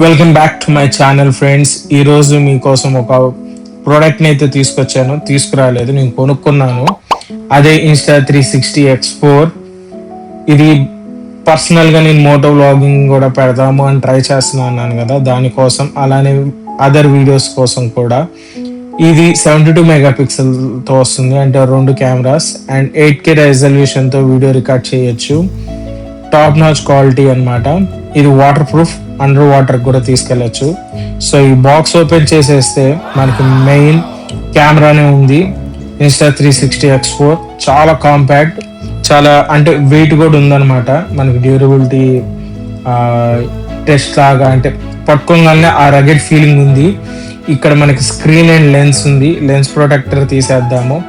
Welcome back to my channel friends. ఈరోజు మీకోసం ఒక ప్రోడక్ట్ని అయితే తీసుకురాలేదు, నేను కొనుక్కున్నాను. అదే Insta360X4. ఇది పర్సనల్గా నేను మోటో వ్లాగింగ్ కూడా పెడదాము అని ట్రై చేస్తున్నాను కదా, దానికోసం అలానే అదర్ వీడియోస్ కోసం కూడా. ఇది 72 మెగాపిక్సెల్తో వస్తుంది, అంటే 2 కెమెరాస్ అండ్ 8K రెజల్యూషన్తో వీడియో రికార్డ్ చేయొచ్చు. టాప్ నాచ్ క్వాలిటీ అన్నమాట. ఇది వాటర్ ప్రూఫ్, అండర్ వాటర్ కూడా తీసుకెళ్ళచ్చు. సో ఈ బాక్స్ ఓపెన్ చేసేస్తే మనకి మెయిన్ కెమెరానే ఉంది. Insta360X4 చాలా కాంపాక్ట్, చాలా అంటే వెయిట్ కూడా ఉందన్నమాట. మనకి డ్యూరబిలిటీ టెస్ట్ లాగా, అంటే పట్టుకోగానే ఆ రగెడ్ ఫీలింగ్ ఉంది. ఇక్కడ మనకి స్క్రీన్ అండ్ లెన్స్ ఉంది. లెన్స్ ప్రొటెక్టర్ తీసేద్దాము.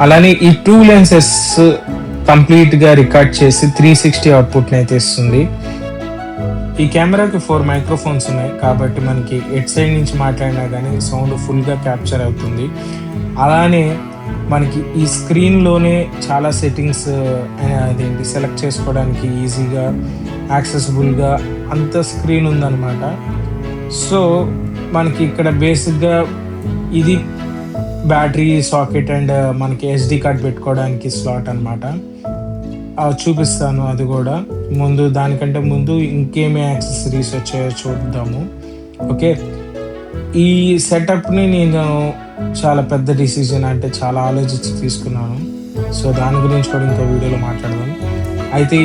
అలానే ఈ 2 లెన్సెస్ కంప్లీట్గా రికార్డ్ చేసి 360 అవుట్పుట్ని అయితే ఇస్తుంది. ఈ కెమెరాకి 4 మైక్రోఫోన్స్ ఉన్నాయి కాబట్టి మనకి ఎట్ సైడ్ నుంచి మాట్లాడినా కానీ సౌండ్ ఫుల్గా క్యాప్చర్ అవుతుంది. అలానే మనకి ఈ స్క్రీన్లోనే చాలా సెట్టింగ్స్ అదేంటి సెలెక్ట్ చేసుకోవడానికి ఈజీగా యాక్సెసిబుల్గా అంత స్క్రీన్ ఉందన్నమాట. సో మనకి ఇక్కడ బేసిక్గా ఇది బ్యాటరీ సాకెట్ అండ్ మనకి SD కార్డ్ పెట్టుకోవడానికి స్లాట్ అనమాట. చూపిస్తాను అది కూడా. దానికంటే ముందు ఇంకేమే యాక్సెసరీస్ వచ్చాయో చూద్దాము. ఓకే, ఈ సెటప్ని నేను చాలా పెద్ద డిసిజన్, అంటే చాలా ఆలోచించి తీసుకున్నాను. సో దాని గురించి కూడా ఇంకో వీడియోలో మాట్లాడదాం. అయితే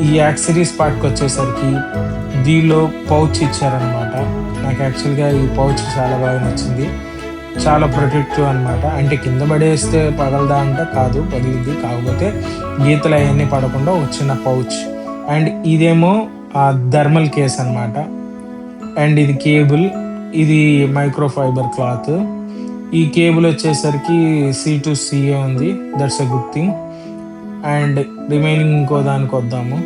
ఈ యాక్సెసరీస్ పార్ట్కి వచ్చేసరికి దీనిలో పౌచ్ ఇచ్చారనమాట. నాకు యాక్చువల్గా ఈ పౌచ్ చాలా బాగా నచ్చింది. చాలా ప్రొటెక్టివ్ అనమాట. అంటే కింద పడేస్తే పగలదా అంటే కాదు, పగిలింది. కాకపోతే గీతలు అవన్నీ పడకుండా ఒక చిన్న పౌచ్. అండ్ ఇదేమో థర్మల్ కేస్ అనమాట. అండ్ ఇది కేబుల్, ఇది మైక్రోఫైబర్ క్లాత్. ఈ కేబుల్ వచ్చేసరికి C2CA ఉంది, that's a good thing. And remaining ఇంకో దానికి వద్దాము.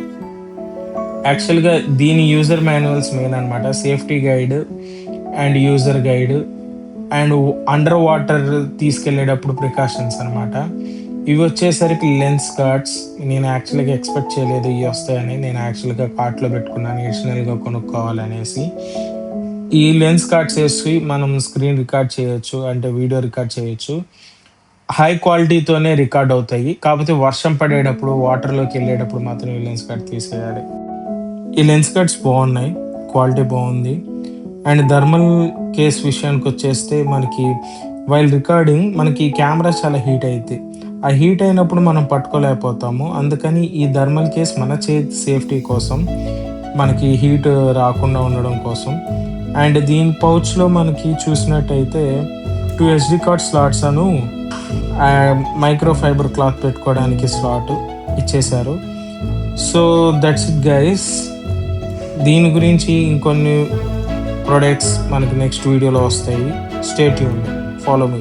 యాక్చువల్గా దీని యూజర్ మాన్యువల్స్ మెయిన్ అనమాట. Safety guide and user guide and underwater తీసుకెళ్ళేటప్పుడు ప్రికాషన్స్ అనమాట. ఇవి వచ్చేసరికి లెన్స్ కార్డ్స్. నేను యాక్చువల్గా ఎక్స్పెక్ట్ చేయలేదు ఇవి వస్తాయని. నేను యాక్చువల్గా కార్ట్లో పెట్టుకున్నాను ఎడిషనల్గా కొనుక్కోవాలనేసి. ఈ లెన్స్ కార్డ్స్ వేసి మనం స్క్రీన్ రికార్డ్ చేయొచ్చు, అంటే వీడియో రికార్డ్ చేయొచ్చు. హై క్వాలిటీతోనే రికార్డ్ అవుతాయి. కాకపోతే వర్షం పడేటప్పుడు, వాటర్లోకి వెళ్ళేటప్పుడు మాత్రం ఈ లెన్స్ కార్డ్ తీసేయాలి. ఈ లెన్స్ కార్డ్స్ బాగున్నాయి, క్వాలిటీ బాగుంది. అండ్ థర్మల్ కేస్ విషయానికి వచ్చేస్తే మనకి వైల్ రికార్డింగ్ మనకి కెమెరా చాలా హీట్ అవుతుంది. ఆ హీట్ అయినప్పుడు మనం పట్టుకోలేకపోతాము. అందుకని ఈ థర్మల్ కేస్ మన చేతి సేఫ్టీ కోసం, మనకి హీట్ రాకుండా ఉండడం కోసం. అండ్ దీని పౌచ్లో మనకి చూసినట్టయితే 2 SD కార్డ్ స్లాట్స్ అను మైక్రోఫైబర్ క్లాత్ పెట్టుకోవడానికి స్లాట్ ఇచ్చేశారు. So that's it guys. దీని గురించి ఇంకొన్ని ప్రొడక్ట్స్ మనకి నెక్స్ట్ వీడియోలో వస్తాయి. Stay tuned, follow me.